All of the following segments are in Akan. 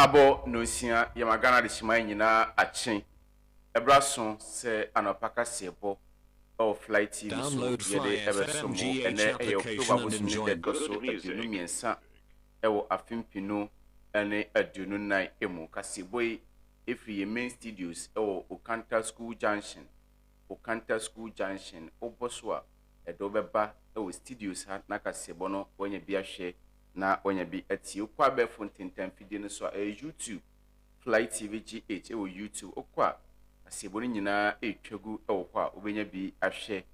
abo no sia yamagana de shima nyina achen ebraso se anopaka sebo of Flight TV so yede ebesomo ene October bosumi de doso adunu miensa ewo afimpinu ene adunu nine emu kaseboy efri ye main studios ewo Okanta School Junction oboswa edo beba ewo studios ha na kasebo no onye bi ahwe na onye bi ati okwa be fontentan fidie no so YouTube Flight TV GH ewo YouTube okwa kasebo ni nyina etwagu ewo kwa obenya bi ahwe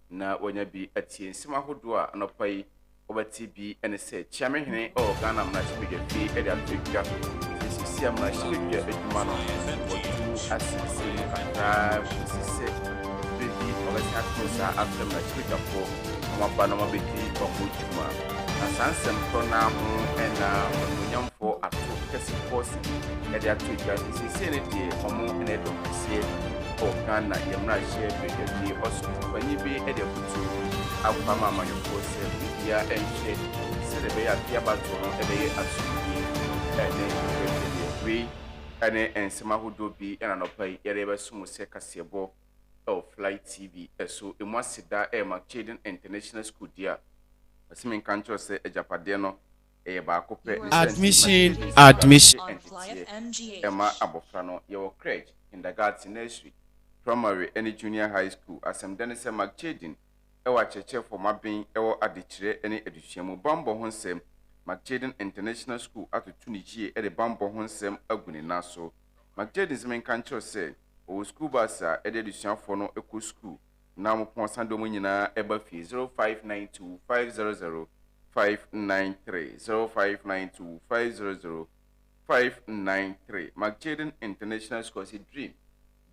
na onye bi ati nsema hodo a anopai obati bi ene se chiamehene o Ghana na chibege fi ede atwetwa sisi amna chibege eduma no asisi kata sisi bibi obati akosa after na chibege fo amaba na mabeti okujuma asansem pro na ho ena onyamfo ato kesi force ede atwetwa sisi ene de omo ene do kese o Ghana yemna share bege bi oso bani bi ede kutu akwama amanyopo se ya enche serebe ya pia bato no ebe asubi ene we ene ensema hodo bi ena no pai yerebe sumu se kasebo of Flight TV eso emwasida Macheden International School dia asimin kancho se ejapade no ba akope admission ema abofra no ye crèche kindergarten nursery primary and junior high school asemdane se Macheden ewa cheche for mabin ewo adechire ene edusiamu bambo honsem Macheden International School atutu ni jie ede bambo honsem aguni naso Macheden zemen kancho se o school basa ede edusiafo no eku school na mo pon sando mo nyina eba fi 0592500593 0592500593 Macheden International School is a dream,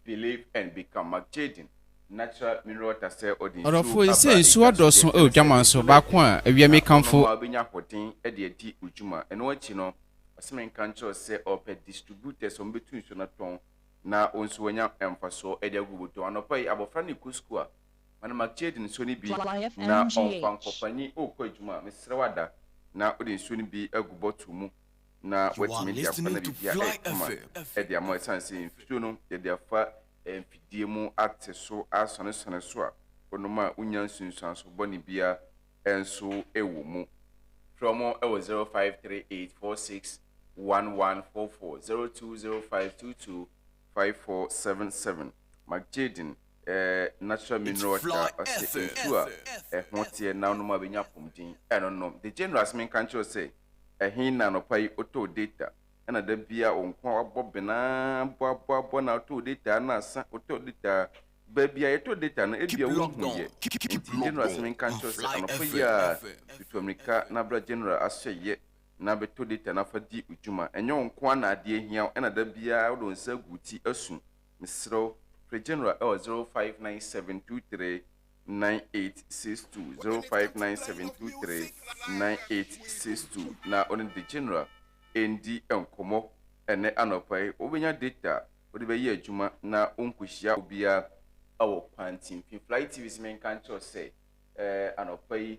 believe and become Macheden natural mineral water say odin so say so adoso o dwaman so ba ko a awiame kanfo abenya hoden e de adi ujuma eno achi no asemen kancho say opet distributors on between so na ton na onso wanya emfaso e de agubuto anopai abofra ne ku school a mana Macheden so ni bi na onfan kopani o ko ujuma mesrewada na odin so ni bi aguboto mu na wetimi dia fa na bibia e de amo esanse fituo no de afa mfidie mu ate so asone so a onoma unya sunsun so boni bia enso ewo mu from ewo 0538461144 0205225477 Macheden natural mineral water ase enso a hotie na onoma benya pomdin enonom the general men kancho say ehin na no pai auto data ena da bia onkwa abobena bo na auto data na asa auto data ba bia auto data na ebia wo huye general semen kancho se anopo ya tutomika na bra general asye na beto data na fadi ujuma enyo onkwa na ade ehia ena da bia wo nsa guti asu misro pre general 0597239862 0597239862 na on the general endi enkomo ene anopai obenya data odi be ye adwuma na onkohia obia awo kwantin Flight TV semen kancho say anopai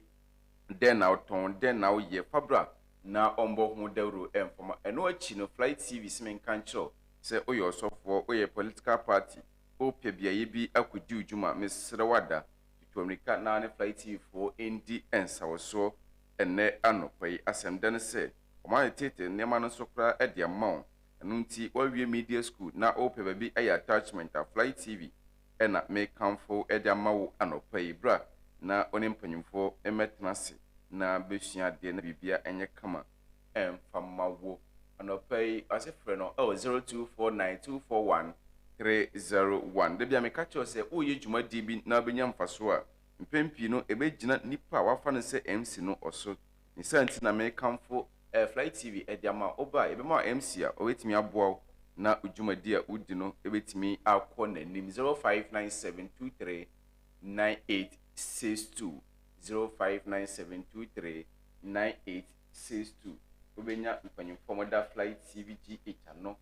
den na oton den na oye fabra na ombo hu dawro enfoma eno achi no Flight TV semen kancho say oyo sofo oye political party o pebia ye bi akodi udwuma mesrewada tutomrika na ne Flight TV for endi ensawoso ene anopai asemdan say omane tete nema no sokra e de amount enunti wawie media school na ope baby ayi attachment a Flight TV ena me kamfo e de amawo anopai bra na onempanyimfo emetnase na besua de na bibia enye kama emfamawo anopai asefre no 0249241301 de bia me kacho se oye dwuma di bi na benya mfaso a mpempi no ebegina nipa wafa no se MC no oso ni santi na me kamfo Flight TV ediama oba ebema MC a owetimi aboa na ujumadi a udi no ebetimi akọ na nim 0597239862 0597239862 obenya mpanyimfo moda Flight TV GH no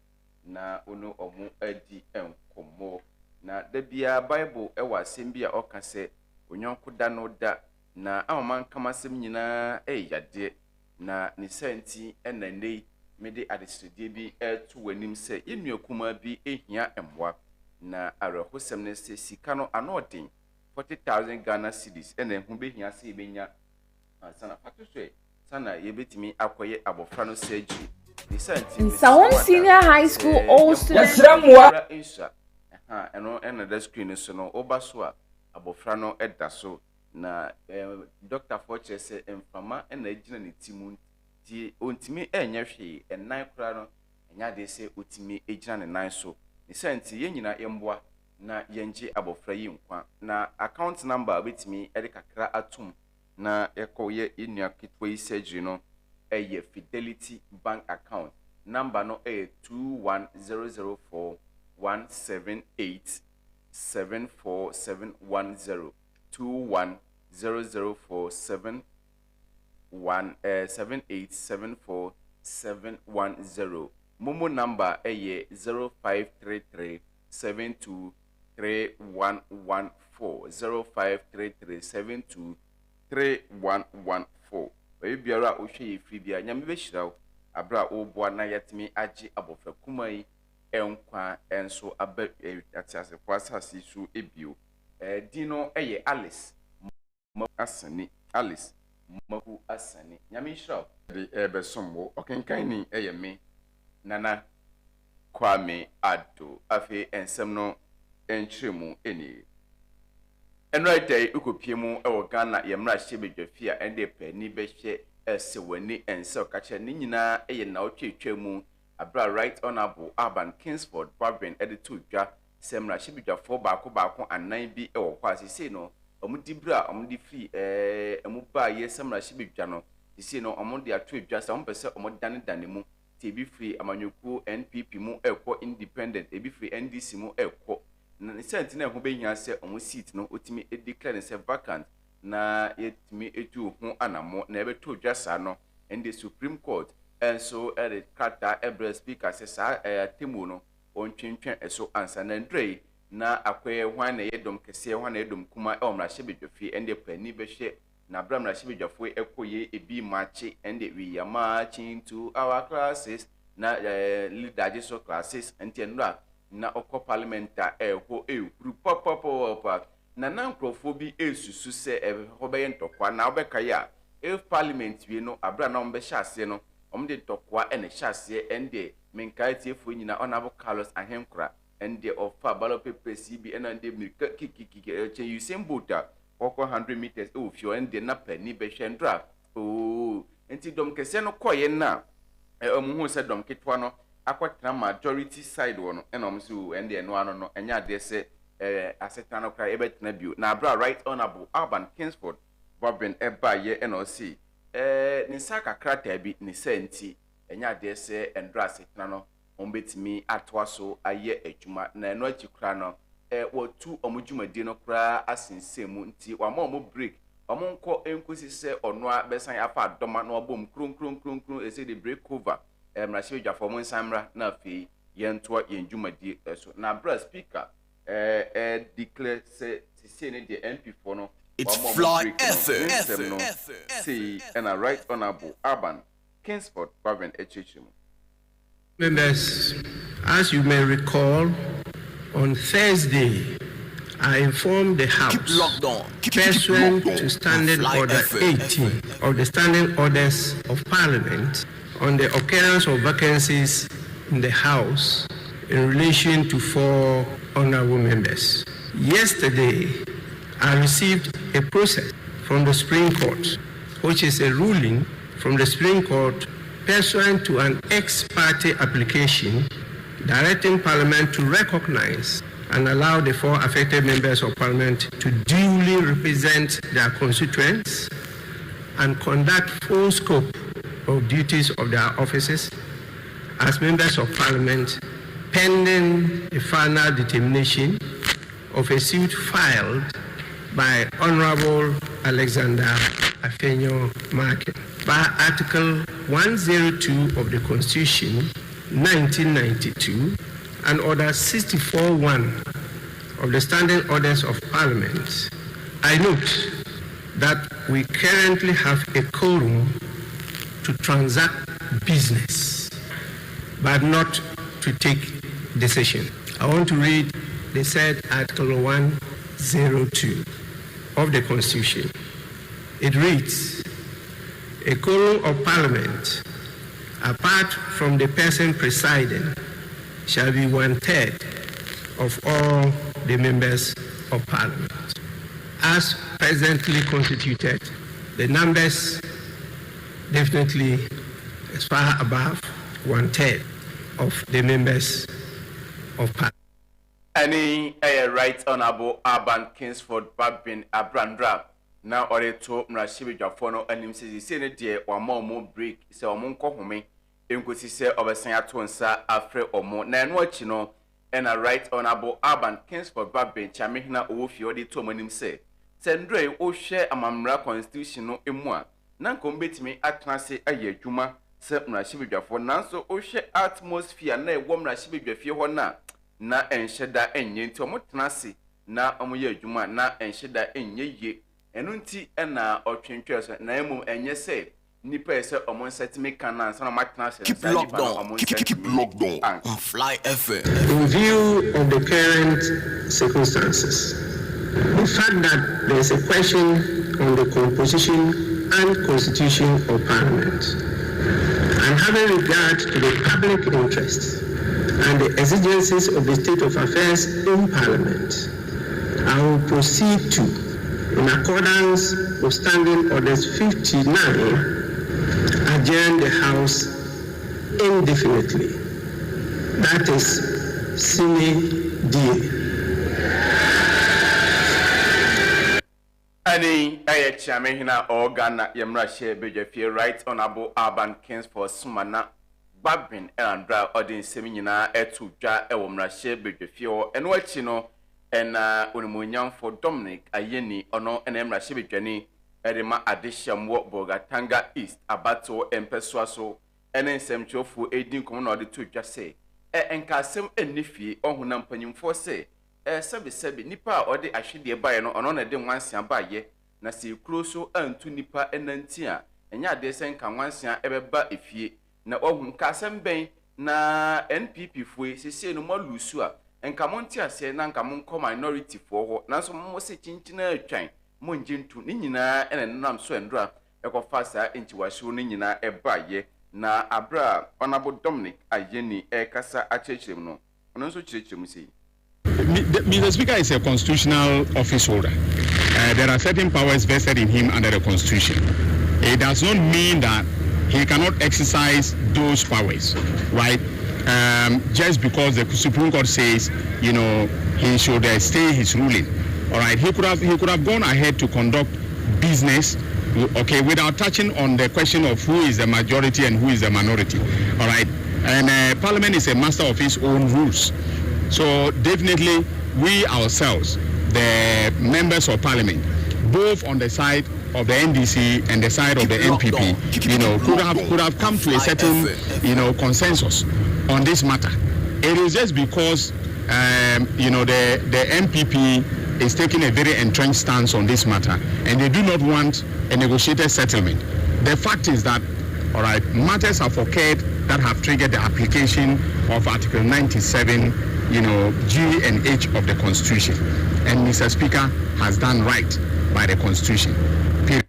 na ono omu adi enkomo na da bia Bible ewa asem bia oka se onyonko da no da na amaman kama asem nyina yade na ni senti enanei mede adesrede bi to w'anim sɛ yɛnnua kuma bi ehia mmoa na awerɛhosɛm ne sɛ sika no anoɔden 40,000 Ghana cedis ɛna ɛho behia sɛ yɛbɛnya sana fato so sana yɛbɛtumi akɔyɛ abɔfra no surgery in Sawon Senior High School, all students. Ɛno ɛna da screen so no oba so a abɔfra no ɛda so na doctor for kyerɛ sɛ mfama ɛna agyina ne ti mu ti ontimi ɛnyɛ hwee ɛnan kora no ɛnya de sɛ otimi agyina ne nan so ne sɛnti yɛn nyina yɛmboa na yɛngye abɔfra yi nkwa na account number obetimi ɛde kakra atom na ɛkɔyɛ yɛnua ketwa yi surgery no ɛyɛ Fidelity Bank account number no ɛyɛ 21004 178 74710 21004 7874710 Momo number ɛyɛ 0533 72 3114 0533 72 3114 Baby biara o hwe yefiri bia nyame behyira wo abra o boa na yetimi agye abofra kuma yi enkwa enso aba atiase kwasase su ebio dino eye Alice Asani Alice Maku Asani nyame hyira wo de ebesomwo okenkan ni eye me Nana Kwame Addo afi ensem no enkyeremu eni enright ukopie mu ewo Ghana yemra hye bedwafia ende pe ni behye esewani ense okache ni nyina eye na otwetwa mu abra right honorable Urban Kingsford Bavin editor dwa semra hye bedwafo baako anan bi ewo kwa sisi no omudi bra omudi free emu ba ye semra hye bedwa no sisi no omudi atwa dwa sa ompese omodane mu TB free amanyoku NPP mu ekwo independent ebi free NDC mu ekwo na senti na ho behia se omo seat no otimi declare se vacant na yetimi etu ho anamo na ebeto dwasa no and the Supreme Court and so the kata every speaker se sa temu no ontwentwen eso ansa na ndrei na akwaye hwan na yedom kese hwan na yedom kuma omra hye bedwafi and the pani behye na bram na hye bedwafo ekoye ebi machi and we are marching to our classes na leader so classes and tenra na okọ parliamenta eho ekuru pop na nankrofo bi esusu se ehobeye ntokwa na obeka ya if parliament we no abra na ombe hyase no omde ntokwa ene hyase ende menkaiti efo nyina honorable Carlos Ahenkura ende ofa ballot paper CB ende mirika kikiki che Usain Bolt okọ 100 meters ofio ende na pani behwe ndra enti dom kese no koye na omuhu se dom ketwa no akwatena majority side wono enom so ende eno ano no enya de se asetano kra ebetena bio na abra right honorable Urban Kingsford Bobin eba ye eno si nsa kakra tabi ni senti enya de se endra asetena no ombetimi atwa so aye adwuma na eno akikra no wotu omudwumadi no kra asensemu nti wama omo break omo nko enkosi se ono a besan afa adoma na obom kron ese de break over mrahye dwafo mo nsamra na afi yentoa yenjumadi so na bra speaker declare say ne the MP for no it's fly effort see and a right honorable Urban Kingsford Bavin HHM members, as you may recall, on Thursday I informed the House pursuant to Standing Order 18 of the Standing Orders of Parliament on the occurrence of vacancies in the House in relation to 4 honorable members. Yesterday, I received a process from the Supreme Court, which is a ruling from the Supreme Court pursuant to an ex parte application directing Parliament to recognize and allow the 4 affected members of Parliament to duly represent their constituents and conduct full scope of duties of their offices as members of Parliament pending the final determination of a suit filed by Honorable Alexander Afenyo Markin by Article 102 of the Constitution 1992 and Order 64.1 of the Standing Orders of Parliament. I note that we currently have a quorum to transact business. but not to take decision. I want to read the said Article 102 of the Constitution. It reads, a quorum of Parliament, apart from the person presiding, shall be 1/3 of all the members of Parliament. As presently constituted, the numbers definitely is far above 1/3 of the members of Parliament. Any Right Honorable Urban Kingsford Babin Abrandra now or to Mrashibi Jafono and him says, "Say, dear, or more break, so Monko Home, Inquisi say of a Sanyatonsa, Afre or more, Nan Watchino, and a Right Honorable Urban Kingsford Babin, Chamihna Ofiodi to him say, Sendre, O share a Mamra constitutional in moi, Nan combit me at Nasi a year Juma, Sir Mrashibi Jafon, Nanso, O share atmosphere, nay, woman Rashibi Jafiona. Na enhyeda enye nti omotenase na omoye adwuma na enhyeda enye ye enunti na otwentwe so na emu enye se nipa ese omonsetime kan na ansa na matenase Keep locked on Fly FM. In view of the current circumstances, the fact that there is a question on the composition and constitution of Parliament, and having regard to the public interest and the exigencies of the state of affairs in Parliament, I will proceed to, in accordance with Standing Orders 59, adjourn the House indefinitely. That is sine die. Ani Chamehina Organa Yamrashe Bejafia Right Honorable Urban Kingsford Sumana Babin Andra Odin Seminina Etuja Ewomrashe Bejafio and Wachino and Unimunian for Dominic Ayeni Ono and Emrashe Bejani Edema Adisham Walk Bogatanga East Abato and Peswaso and then some chofu aiding common order to just say and Casem and Nifi or Hunam Panim for say Sabi Nipa or the Ashidi Bayano on a dem once and by ye na si closo and two Nipa and Nantia and ya de sen can once and ever ba if ye na ohun Casem Bain na NPP fue se no more lusua and Camontia say Nankamon co minority for Nanso Mose Chinchina Chine Munjintu Nina and Nam Swendra Eco Fasa into Washu Nina e baye na Abra Honorable Dominic Ayeni e Casa Achechim no so chechim say. Mr. Speaker is a constitutional office holder. There are certain powers vested in him under the Constitution. It does not mean that he cannot exercise those powers, right? Just because the Supreme Court says, you know, he should stay his ruling. All right, he could have gone ahead to conduct business, okay, without touching on the question of who is the majority and who is the minority. All right, and Parliament is a master of its own rules. So definitely we ourselves, the members of Parliament, both on the side of the NDC and the side of the NPP, you know, could have come to a certain, you know, consensus on this matter. It is just because, you know, the NPP is taking a very entrenched stance on this matter, and they do not want a negotiated settlement. The fact is that, all right, matters have occurred that have triggered the application of Article 97. You know, G and H of the Constitution, and Mr. Speaker has done right by the Constitution. Period.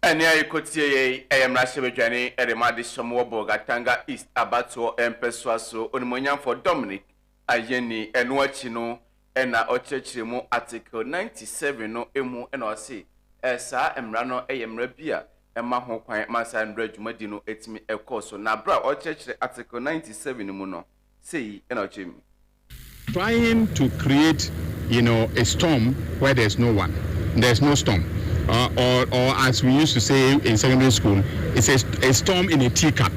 And here you could see I am Rashibi Journey at the Madishamu Bogatanga East Abato and Peswaso Unimunian for Dominic Ayeni and Wachino and Ochechimo Article 97 no emu and I say Esa Emrano AM Rabia and Maho Quine Massa and Rejumadino etimi a course so now bra Ochech Article 97 muno say and Ochim. Trying to create, you know, a storm where there's no one, there's no storm, or as we used to say in secondary school, it's a storm in a teacup,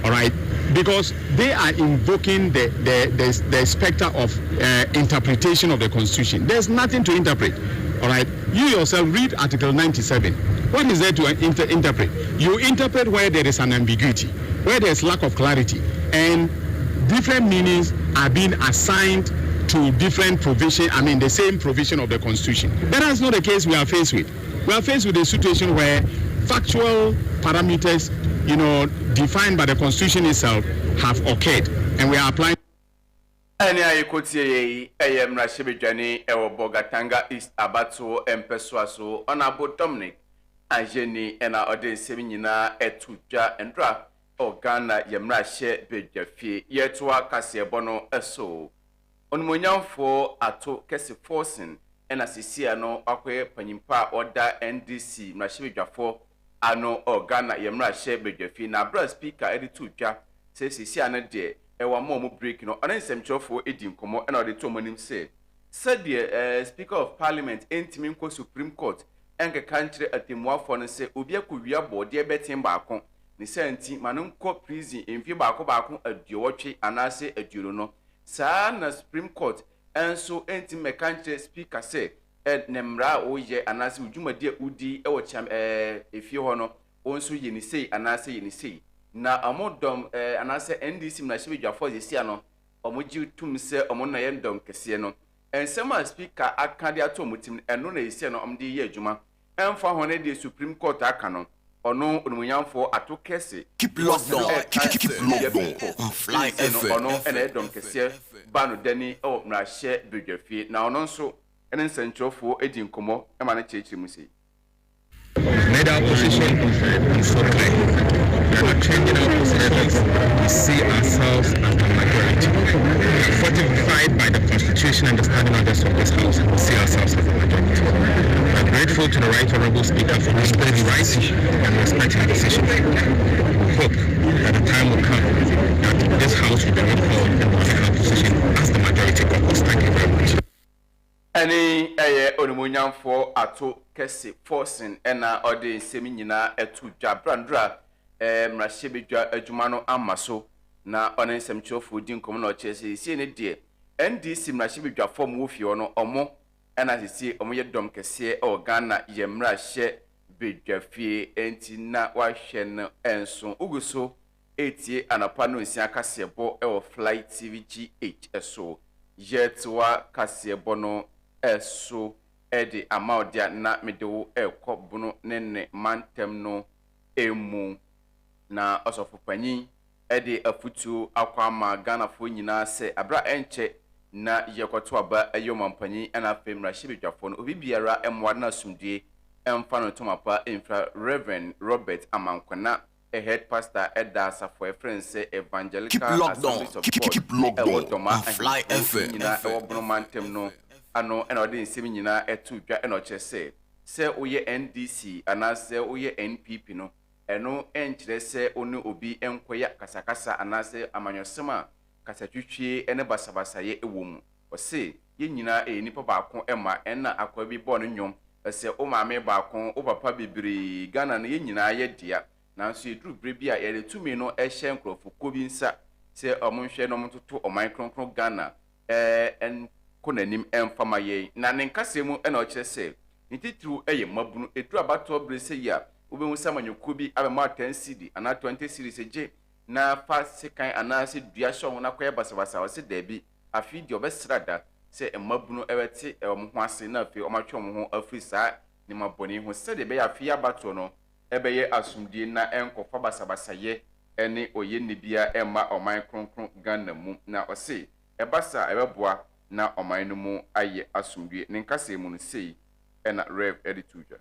all right? Because they are invoking the specter of interpretation of the Constitution. There's nothing to interpret, all right? You yourself read Article 97. What is there to interpret? You interpret where there is an ambiguity, where there's lack of clarity, and different meanings are being assigned to different provision, I mean the same provision of the Constitution. That is not the case we are faced with. We are faced with a situation where factual parameters, you know, defined by the Constitution itself have occurred. and we are applying. Any I could say, I am Rashibijani, Ewa Bogatanga East Abato, Empesuaso, Honorable Dominic, and Jenny, and our audience seminina, Etuja, and Dra, or Ghana, Yamrashe, Bejafi, Yetua, Cassia Bono, Eso. On Munyan for Ato Kessi Forcing, and as Siciano, Akwe, Panimpa, Order, NDC, Rashibijafo, Ano, or Ghana, Yamrashe, Bejafi, na Bra Speaker, Edituja, says Siciana de. Ewa mo break no ana nsɛmkyerɛfo edi nkomo ɛna ɔde to monim sɛ sɛdeɛ Speaker of Parliament entimi nko Supreme Court ɛnkeka nkyerɛ atemuafo no sɛ obi akɔwia bɔɔdeɛ bɛten baako ne sɛnti ma no nkɔ prison mfi baako aduowɔtwe anaasɛ aduoro no saa na Supreme Court ɛnso entimi mɛka nkyerɛ Speaker sɛ ne mmara a ɔyɛ anaasɛ udwumadie udi ɛwɔ kyam efie hɔ no ɔnso yɛ ne sei anaasɛ yɛ ne sei na amodom anase NDC na Shibijwa for this year no omoji tum se omo na yendom kese no ensema speaker akade ato mutim eno na yesi no omde ye adwuma emfa hone de Supreme Court aka no ono onumunyamfo ato kese keep locked on fly FM ono ena edom kese ba no dani o na hye bedwafie na ono nso ene nsantrofo edi nkomo e ma na chechiri mu sei neither opposition so clear. We are not changing our positions. We see ourselves as the majority. We are fortified by the Constitution and the standing orders of this House. We see ourselves as the majority. We are grateful to the Right Honourable Speaker for respecting rights and respecting the decision. We hope that the time will come that this House will be recalled and will take our position as the majority caucus. Thank you very much. Any onumunyamfo ato kese forcing ena ode nsemi nyina etu dwabrandra mrashebedwa adwuma no amaso na one nsemchofo di nkom na ochese sie ne de NDC mrashebedwa form wo fie no omo ena sisi omo ye dom kese o Ghana ye mrashe bedwa fie enti na wahwe no enso uguso etie anapa no nsia kasebo e wo Fly TVGH eso yetwa kasebo no eso edi amaudia na medewo ekobuno nene mantem no emu na osofu panyin edi afutu akwama Ghana fo nyina se abra enche na yekoto aba ayoma panyin ana femra shibedwafo no obi biara emwa na sumdie emfa no tomapa infra Reverend Robert Amankwana a head pastor Edda Safo friends evangelical assemblies of God on Fly FM nyina ewobuno mantem no ano ena ode nsemi nyina etu dwa ena ochese se oye NDC ana se oye NPP no eno enkyere se onu obi enkoya kasakasa ana se amanyosema kasatwitwie ene basabasaye ewom ose ye nyina nipa baako ema ena akwa bi bo no nwom ese o maame baako o papa bibiri Ghana no ye nyina ye dia nanso eduru bre bi a ye tumi no ehye nkrofo kobi nsa se omonhwe no mtoto o microphone Ghana en konanim emfama ye na ne nkasemu ena ochese nititru eye mabunu edu abato brese ya obehu samanyoku bi abema 10 cd ana 20 cd seje na fa sekan ana se dua hye na koye basabasa wose dabi afidi obesrada se emabunu ewete omho ase na afi omatwe omho afri saa ni maboni ho se de be ya afi abato no ebeye asumdie na enkofa basabasa ye ene oye nibia emma oman kronkron Ghana mu na ose ebasa ebeboa na oman no mu aye asumdue ne nkase mu no sei ena rev edituja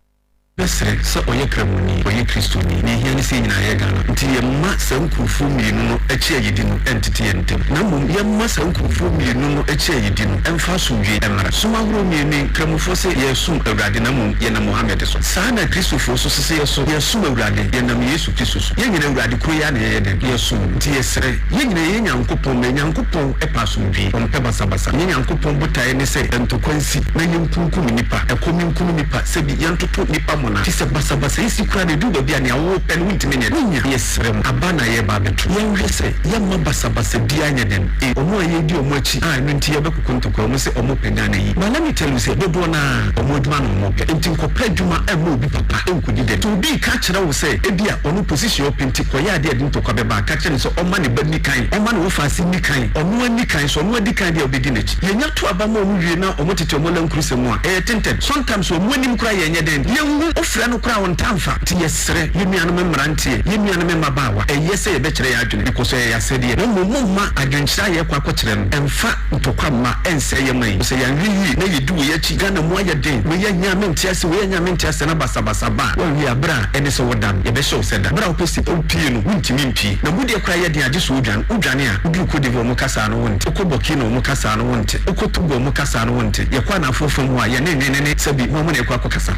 Besre so oye kramuni oye kristoni ni hiani se nyina ye Ghana nti ye ma sankufu mienu no echi ayidi no entity entem na mum ye ma sankufu mienu no echi ayidi no emfa sumdue emara suma horo mienu kramufo se ye sum awrade na mum ye na Mohammed so saa na kristofo so se ye so ye sum awrade ye na Yesu Kristo so ye nyina awrade ko ya na ye de ye sum nti ye sere ye nyina ye nyankopon me nyankopon epa sumdue on peba sabasa ye nyankopon botae ne se entokwansi na nyimpunkum nipa ekomi nkum nipa se bi yantoto nipa mona tise basabasa isi kura de duba bia ne awo pen wintime ne nya yesrem abana ye ba betu ye hwese ye ma basabasa dia nya den omo ye di omo achi no nti ye bekoko ntokwa omo se omo penya na yi but let me tell you say dodo na omo duma no mo pe nti nkopra duma ema obi papa enkudi de to bi ka kira wo se ebia ono position openti koya de de ntokwa be ba ka kire so oma ne ba ni kan oma ne wo fasi ni kan ono ani kan so ono adi kan de obedi na chi ye nya to abama omo wie na omo tete omo lan kruse mu a tinted sometimes omo anim kura ye nya den ye wu ofra no kra won tamfa ti yesre yemianu memrante yemianu memabawa eyese yebekere ya adwene because yasede no mumma adwenkyira ye kwa kwekere no emfa ntokwa ma ense yemai se yanwiyi na yedu ye chi Ghana mo ayeden we yanya mentiase we yanya mentiase na basabasaba wa wi abra ene so wodam ye be show seda bra opesi opie no wuntimi mpi na mudi kra ye de age so udwane a udu ko de mo kasa no wonte okobɔki no mo kasa no wonte okotugo mo kasa no wonte ye kwa na afofo mu a ye ne sabi mo na ekwa kasa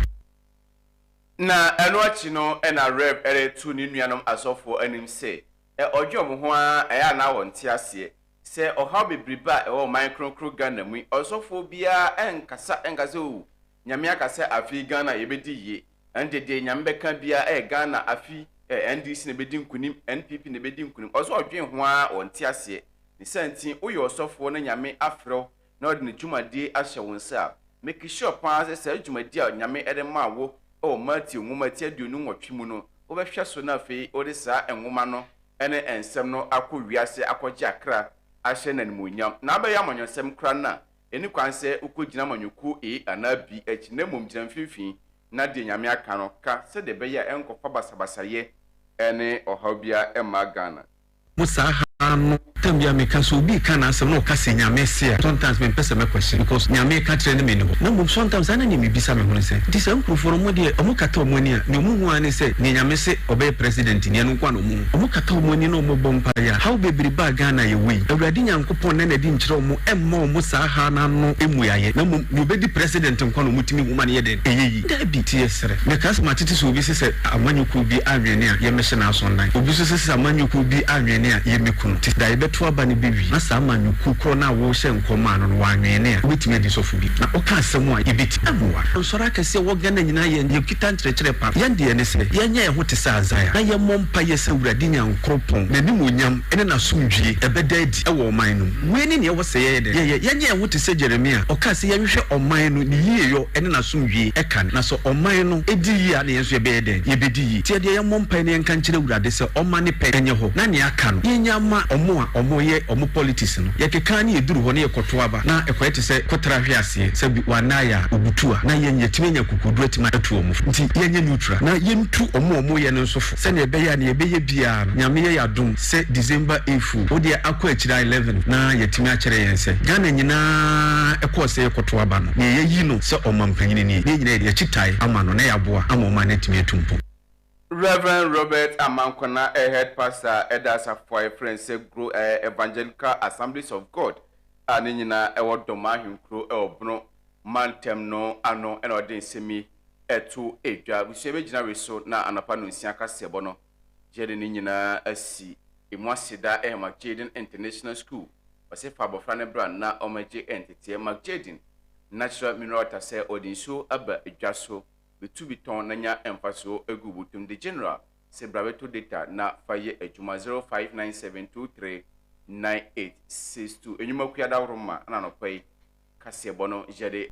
na eno achi no na rev ere tu ni nuanom asofo anim se odwo mo ho a ya na wonte ase se oha bebriba o micro Ghana mu osofo bia enkasa o nyame akasa afi Ghana yebedi ye endede nyame beka bia Ghana afi NDC ne bedi nkunim NPP ne bedi nkunim oso odwen ho a wonte ase ni santi oye osofo na nyame afro na odi ne dwumade ahye wonsa make sure pa se dwumade a nyame ede ma wo o Matthew ngomati aduonu nwotwe mu no obehwe so na afei odi saa engoma no ene ensem no akọwiase akọje akra ahye na nimonyam na abeya amanyosem kra na eni kwanse ukogina manyoku anabi echi na momgyina mfimfin na de nyame aka no ka se de beya enkofa basabasaye ene ohabia ema Ghana musa no tambia me kan so bi kan asem no ka se nyame se sometimes me pese me question because nyame ka tre ne me no na mo sometimes ana ni me bisa me ho se this nkrofo no mo de omo kata omoni a ne mu hu ani se ne nyame se obey president ne no kwa no mu omo kata omoni no mo bompa ya how bebiri ba Ghana ye we awurade nyankopon na di nkyere omo emma omo sa ha na no emu yaye na mo obedi president nkwa no mutimi hu ma ne ye den eyeyi da bi tie sere me ka ma tete so obi se amanyuku bi anwene a ye mehye na asondan obi so se amanyuku bi anwene a ye mekunu ti da ye to aba ne bewi na sa amanyuku kro na wo hye nkoma no wanwene a obetimi adi sofu bi na oka asem a ebeti amoa nsora kase wo Ghana nyina ye kita nkyerɛkyerɛ pa ye de ne se ye nya ye ho te sa azaya na ye mompa ye se wurade nyankropon na nimonyam ene na sumdwie ebeda adi ewo man no we ni ne wo se ye de ye nya ye ho te se Jeremia oka se ye hwehwe oman no ne yie yo ene na sumdwie eka na so oman no edi yi a ne yeso ye be de ye bedi yi tie de ye mompa ne nka nkyerɛ wurade se oman ne pe enye ho na ne aka no ye nya ma omo ye omo politics no ye keka ne eduru ho ne ye koto aba na ekoyete se kotra hwe ase se bi wanaya obutua na ye nyetime nya kukudu atima atu omo nti ye nya neutral na ye ntu omo ye no sofo se ne be ya ne ye be ye bia nyame ye yadom se December 8 odi akọ akira 11 na yetime akere yen se Ghana nyina ekọ se ye koto aba no ne ye yi no se omampanyini ne nyina ye chitai ama no na yaboa ama oma na time atumpo Reverend Robert Amankona, a head pastor, elders for a friend, say grow evangelical assemblies of God. And in a word domain crew, bro, mantem no, ano, and ordin semi, to a job. We say, General so now, and upon Siaka Sebono, Jeden in a sea, in Wasida, a McJaden International School, or say Fabo Frane Brand, now on my J entity, McJaden, natural minority say, Odin so, about a jasso. To be torn nanya emphaso egu butum the general se braveto data na faye ejuma 0597239862 enyuma kuya da roma na no pay kase bono jede